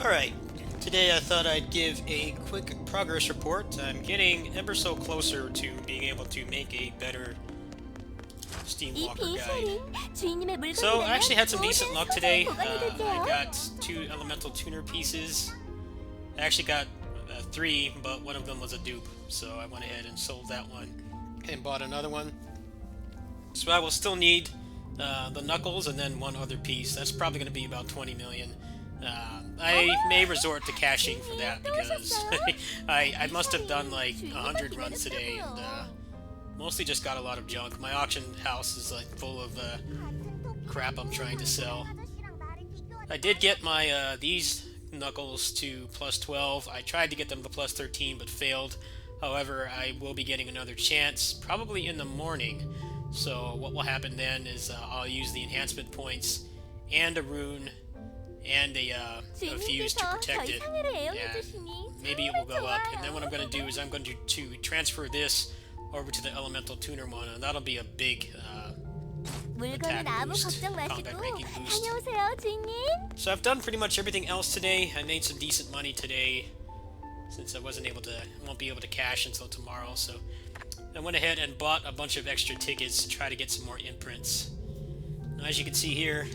Alright, today I thought I'd give a quick progress report. I'm getting ever so closer to being able to make a better 이 Steamwalker guide. 빈소는 주인님의 So I actually had 물건이라면 some decent 모든 luck 소재에 today. 보관이 되죠. I got 2 elemental tuner pieces. I actually got 3, but one of them was a dupe, so I went ahead and sold that one and bought another one. So I will still need the knuckles and then one other piece. That's probably going to be about 20 million. I may resort to cashing for that because I must have done like 100 runs today and mostly just got a lot of junk. My auction house is like full of crap I'm trying to sell. I did get my these knuckles to plus 12. I tried to get them to plus 13 but failed. However, I will be getting another chance probably in the morning. So what will happen then is I'll use the enhancement points and a rune and a fuse to protect it, and maybe it will go up. And then what I'm going to do is I'm going to transfer this over to the elemental tuner one, and that'll be a big attack 물건은 아무 boost, 걱정 combat 마시고 ranking boost. 다녀오세요, 주인님. So I've done pretty much everything else today. I made some decent money today since I won't be able to cash until tomorrow. So I went ahead and bought a bunch of extra tickets to try to get some more imprints. Now, as you can see here,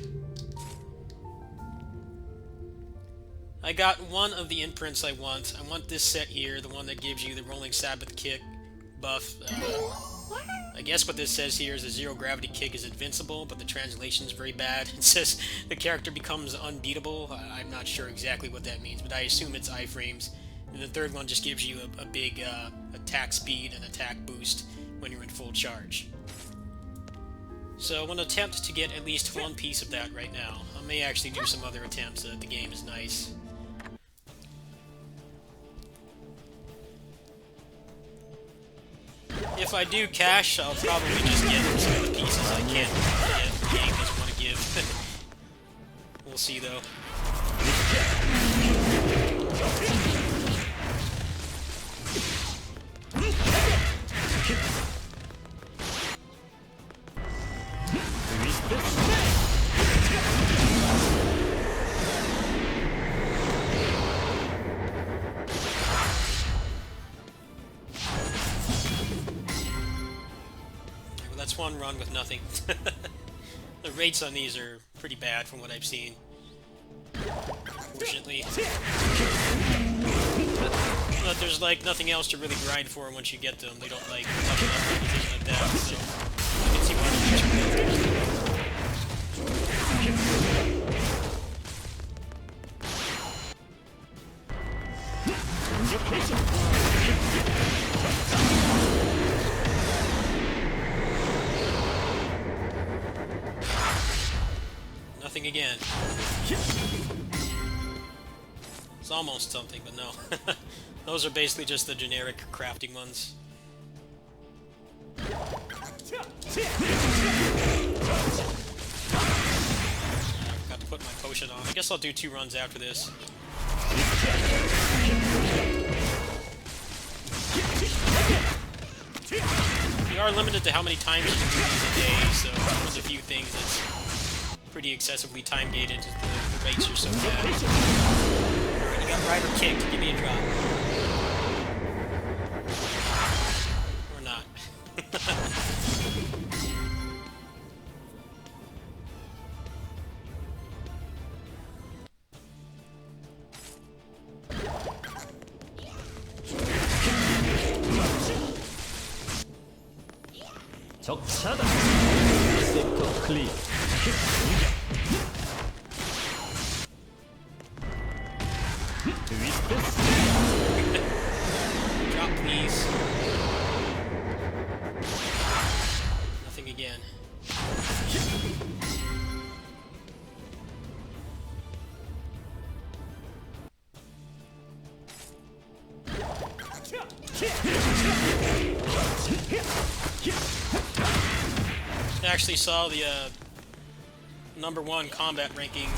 I got one of the imprints I want. I want this set here, the one that gives you the rolling Sabbath kick buff. I guess what this says here is the zero gravity kick is invincible, but the translation is very bad. It says the character becomes unbeatable. I'm not sure exactly what that means, but I assume it's iframes. And the third one just gives you a big attack speed and attack boost when you're in full charge. So I'm going to attempt to get at least one piece of that right now. I may actually do some other attempts. The game is nice. If I do cash, I'll probably just get some of the pieces I can't get. The game doesn't want to give. We'll see though. That's one run with nothing. The rates on these are pretty bad from what I've seen. Fortunately. But there's like nothing else to really grind for once you get them. They don't like level up or anything like that, so I can see why they're much better. Nothing again. It's almost something, but no. Those are basically just the generic crafting ones. Got to put my potion on. I guess I'll do 2 runs after this. You are limited to how many times you can do these a day, so there's a few things that's pretty excessively time gated. The rates are so bad. Alright, you got Rider kicked. Give me a drop. Or not. 적 차단. 섹터 클리어. Drop, please. Nothing again. I actually saw the #1 combat ranking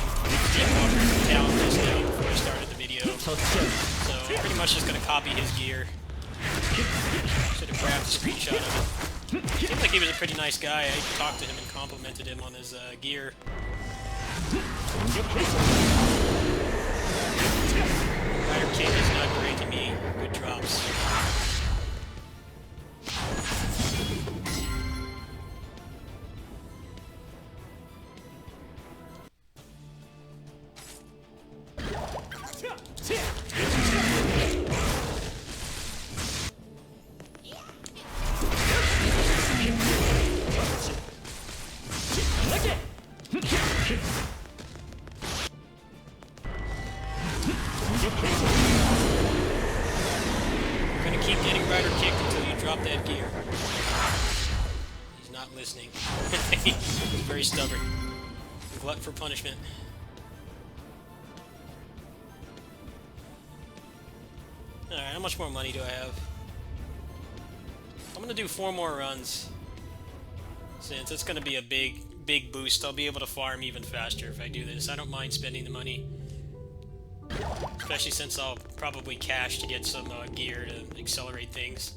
Steamwalker count just now before I started the video. So I'm pretty much just gonna copy his gear. Should have grabbed a screenshot of it. Seemed like he was a pretty nice guy. I talked to him and complimented him on his gear. helps. You're gonna keep getting rider kicked until you drop that gear. He's not listening. He's very stubborn. Glut for punishment. Alright, how much more money do I have? I'm gonna do 4 more runs. Since it's gonna be a big boost, I'll be able to farm even faster if I do this. I don't mind spending the money. Especially since I'll probably cash to get some gear to accelerate things.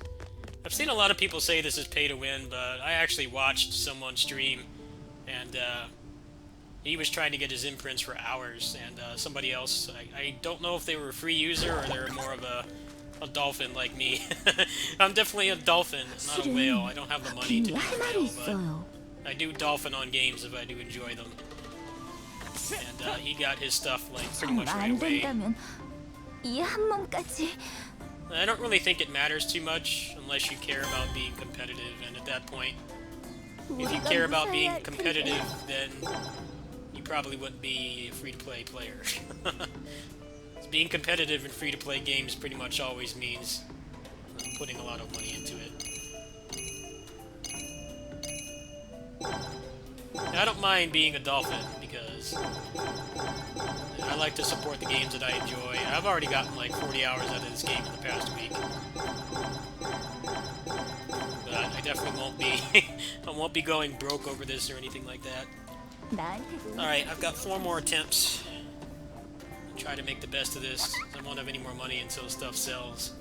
I've seen a lot of people say this is pay to win, but I actually watched someone stream, and he was trying to get his imprints for hours, and somebody else, I don't know if they were a free user or they're more of a dolphin like me. I'm definitely a dolphin, not a whale. I don't have the money to do a whale, but I do dolphin on games if I do enjoy them. And he got his stuff like pretty much right away. I don't really think it matters too much unless you care about being competitive, and at that point, if you care about being competitive, then you probably wouldn't be a free-to-play player. Being competitive in free-to-play games pretty much always means putting a lot of money into it. Now, I don't mind being a dolphin because I like to support the games that I enjoy. I've already gotten like 40 hours out of this game in the past week. But I definitely won't be I won't be going broke over this or anything like that. Alright, I've got 4 more attempts. I'll try to make the best of this. I won't have any more money until stuff sells.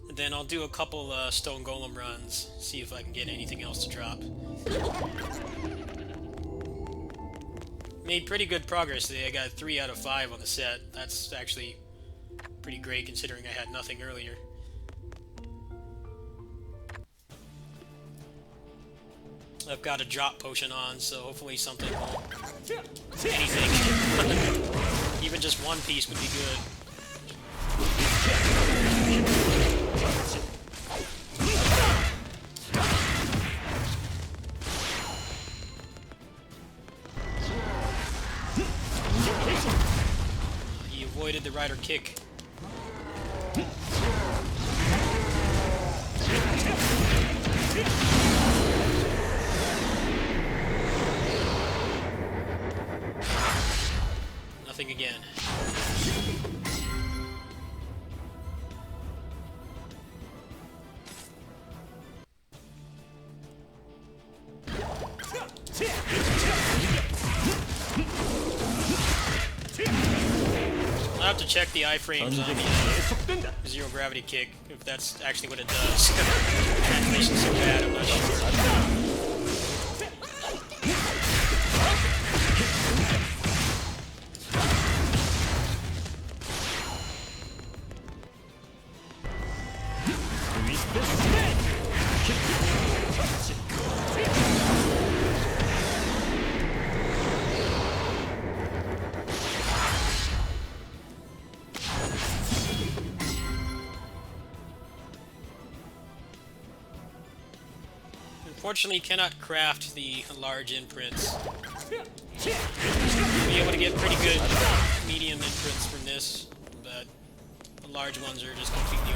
And then I'll do a couple stone golem runs, see if I can get anything else to drop. Made pretty good progress today. I got 3 out of 5 on the set. That's actually pretty great considering I had nothing earlier. I've got a drop potion on, so hopefully something will... anything. Even just one piece would be good. He avoided the rider kick. Nothing again. I'll have to check the iframes on the zero gravity kick, if that's actually what it does. Animation's so bad, I'm not sure. Unfortunately, you cannot craft the large imprints. You'll be able to get pretty good medium imprints from this, but the large ones are just completely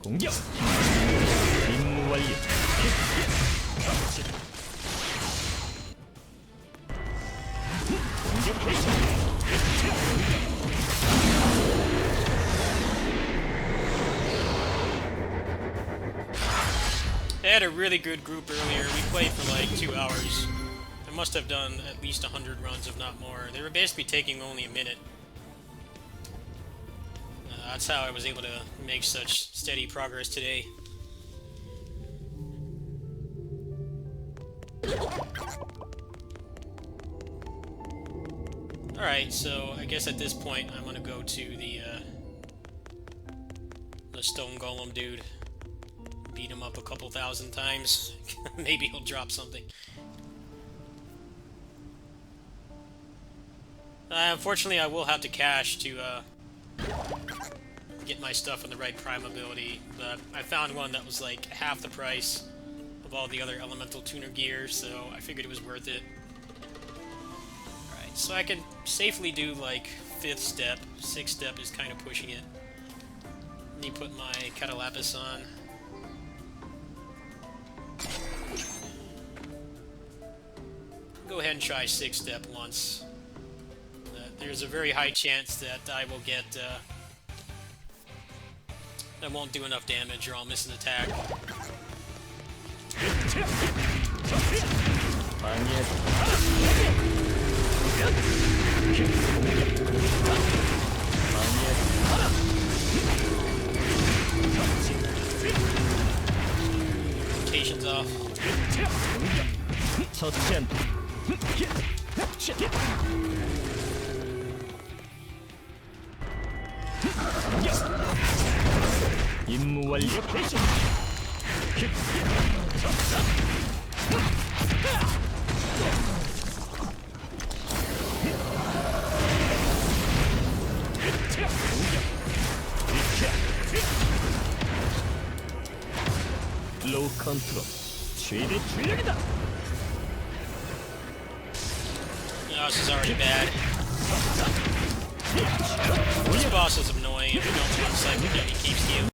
공격! 임무 완료! 공격 개시! had a really good group earlier. We played for like 2 hours. I must have done at least 100 runs, if not more. They were basically taking only a minute. That's how I was able to make such steady progress today. Alright, so I guess at this point I'm gonna go to the stone golem dude. Beat him up a couple thousand times. Maybe he'll drop something. Unfortunately, I will have to cash to get my stuff in the right prime ability, but I found one that was like half the price of all the other elemental tuner gear, so I figured it was worth it. Alright, so I can safely do like 5th step. 6th step is kind of pushing it. Let me put my Catalapis on. Go ahead and try 6th step once. There's a very high chance that I will get, I won't do enough damage or I'll miss an attack. Rotation's off. 임무 완료. 로우 컨트롤. 최대 출력이다. No, this is already bad. This boss is annoying. If you don't one cycle him, he keeps you.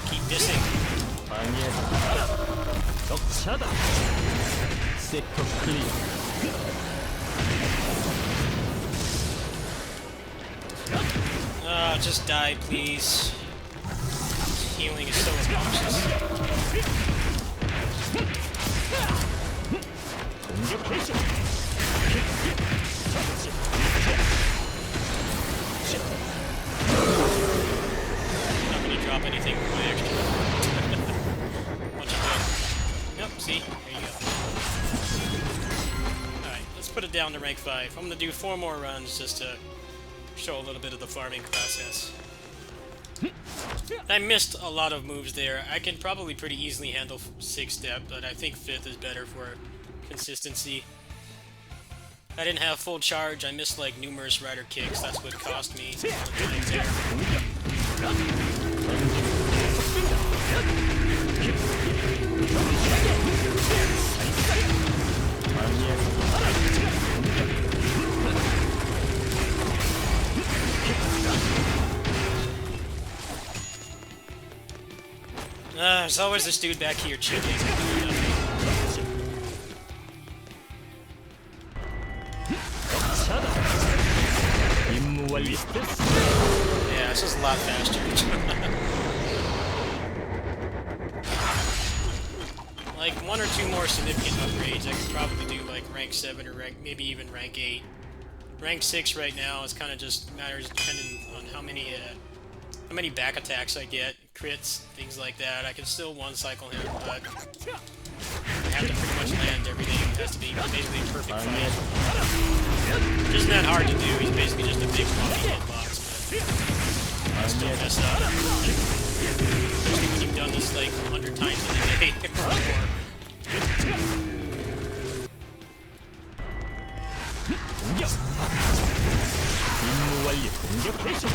Keep dissing. 적차다. 섹터 클리어. Just die, please. Healing is so obnoxious. Not gonna drop anything for my extra. Bunch of good. Yep, see? There you go. Alright, let's put it down to rank 5. I'm gonna do 4 more runs just to show a little bit of the farming process. I missed a lot of moves there. I can probably pretty easily handle 6th step, but I think 5th is better for consistency. I didn't have full charge. I missed like numerous rider kicks. That's what cost me a lot of times there. There's always this dude back here cheating. Yeah, this is a lot faster. Like 1 or 2 more significant upgrades, I could probably do like rank 7 or maybe even rank 8. Rank 6 right now is kind of just matters depending on how many back attacks I get, crits, things like that. I can still one-cycle him, but I have to pretty much land everything. It has to be basically a perfect fight. Which isn't that hard to do. He's basically just a big lumpy hitbox, but I still mess up. Especially when you've done this like 100 times in a day or more. 임무 완료. 공격 개시.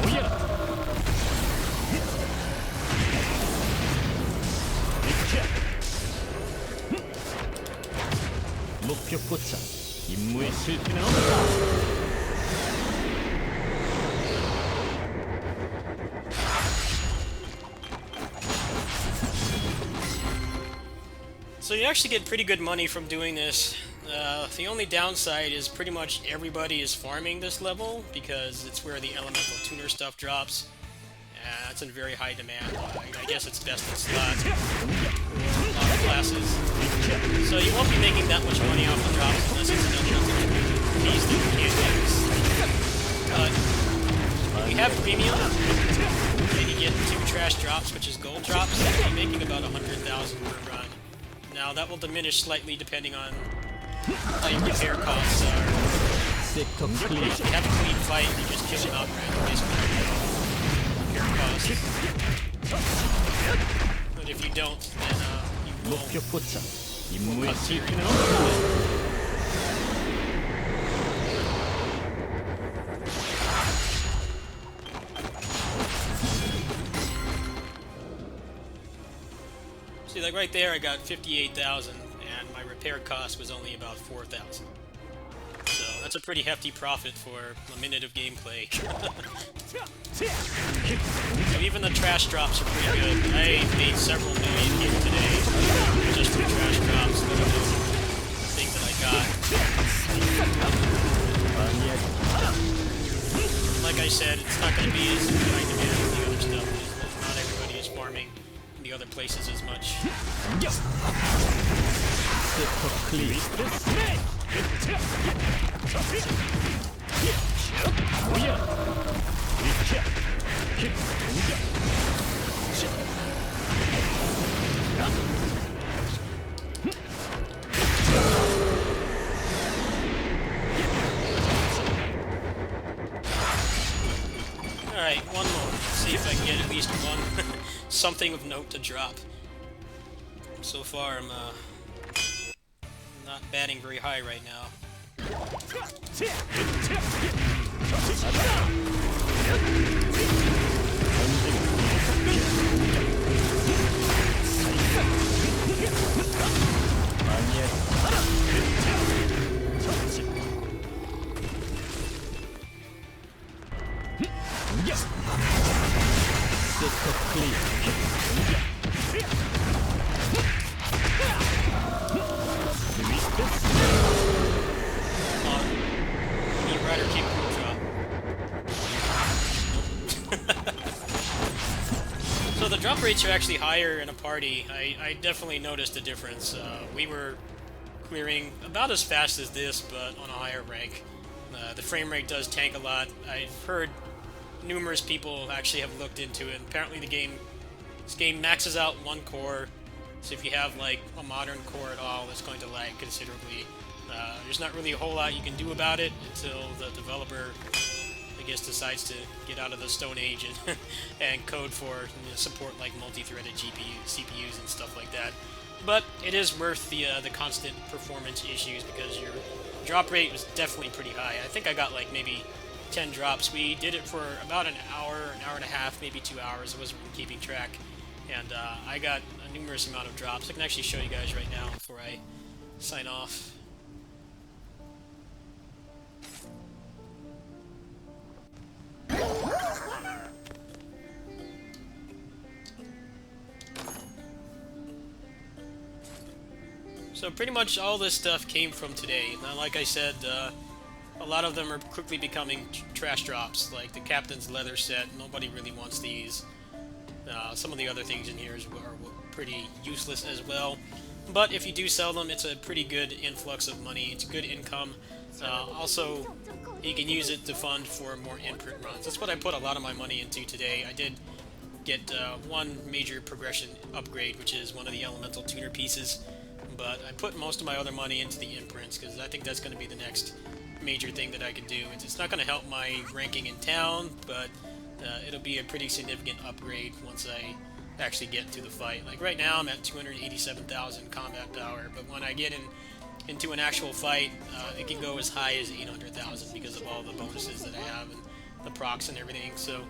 오야. 목표 포착. 임무에 실패는 없다. So you actually get pretty good money from doing this. The only downside is pretty much everybody is farming this level because it's where the elemental tuner stuff drops. It's in very high demand. I guess it's best in slots. A lot of classes. So you won't be making that much money off the drops unless it's an elemental piece that you can't use. But if you have premium and you get 2 trash drops, which is gold drops, you'll be making about 100,000 per run. Now that will diminish slightly depending on how your repair costs are. 섹터 If 클리어. you have a clean fight, you just kill him out basically. Repair costs. But if you don't, then you will 목표 포착. 임무의 실패는 없다. see, like right there, I got 58,000, and my repair cost was only about 4,000. So that's a pretty hefty profit for a minute of gameplay. So even the trash drops are pretty good. I made several million here today just from trash drops. Look at those things that I got. Like I said, it's not going to be as high demand as the other stuff. Not everybody is farming in the other places as much. 섹터 클리어. Alright, one more. Let's see if I can get at least one something of note to drop. So far, I'm not batting very high right now. 섹터 클리어. Meat Rider kick group drop. So the drop rates are actually higher in a party. I definitely noticed a difference. We were clearing about as fast as this, but on a higher rank. The frame rate does tank a lot. I've heard numerous people actually have looked into it. Apparently this game maxes out 1 core, so if you have like a modern core at all, it's going to lag considerably. There's not really a whole lot you can do about it until the developer, I guess, decides to get out of the Stone Age and, and code for support like multi-threaded CPUs and stuff like that. But it is worth the constant performance issues because your drop rate was definitely pretty high. I think I got like maybe 10 drops. We did it for about an hour and a half, maybe 2 hours. I wasn't keeping track. And I got a numerous amount of drops. I can actually show you guys right now before I sign off. So pretty much all this stuff came from today. Now, like I said, a lot of them are quickly becoming trash drops, like the Captain's Leather set. Nobody really wants these. Some of the other things in here are pretty useless as well. But if you do sell them, it's a pretty good influx of money. It's good income. Also, you can use it to fund for more imprint runs. That's what I put a lot of my money into today. I did get one major progression upgrade, which is one of the elemental tuner pieces. But I put most of my other money into the imprints because I think that's going to be the next major thing that I can do. It's not going to help my ranking in town, but it'll be a pretty significant upgrade once I actually get into the fight. Like right now I'm at 287,000 combat power, but when I get into an actual fight, it can go as high as 800,000 because of all the bonuses that I have and the procs and everything. So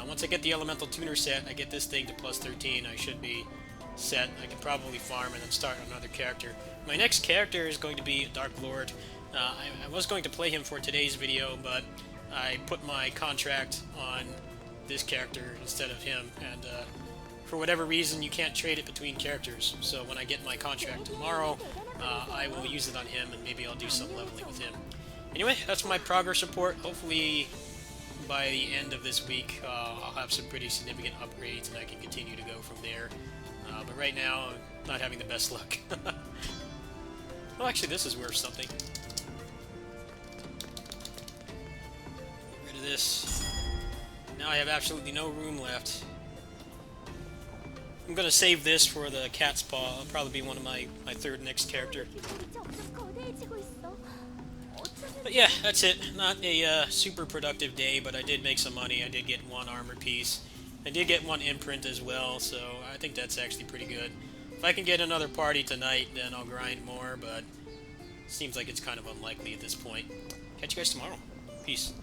once I get the elemental tuner set, I get this thing to plus 13, I should be set. I can probably farm and then start another character. My next character is going to be Dark Lord. I was going to play him for today's video, but I put my contract on this character instead of him, and for whatever reason you can't trade it between characters, so when I get my contract tomorrow, I will use it on him, and maybe I'll do some leveling with him. Anyway, that's my progress report. Hopefully by the end of this week I'll have some pretty significant upgrades and I can continue to go from there. But right now, I'm not having the best luck. Well, actually, this is worth something. Get rid of this. Now I have absolutely no room left. I'm gonna save this for the cat's paw. It'll probably be one of my third next character. But yeah, that's it. Not a super productive day, but I did make some money. I did get one armor piece. I did get one imprint as well, so I think that's actually pretty good. If I can get another party tonight, then I'll grind more, but it seems like it's kind of unlikely at this point. Catch you guys tomorrow. Peace.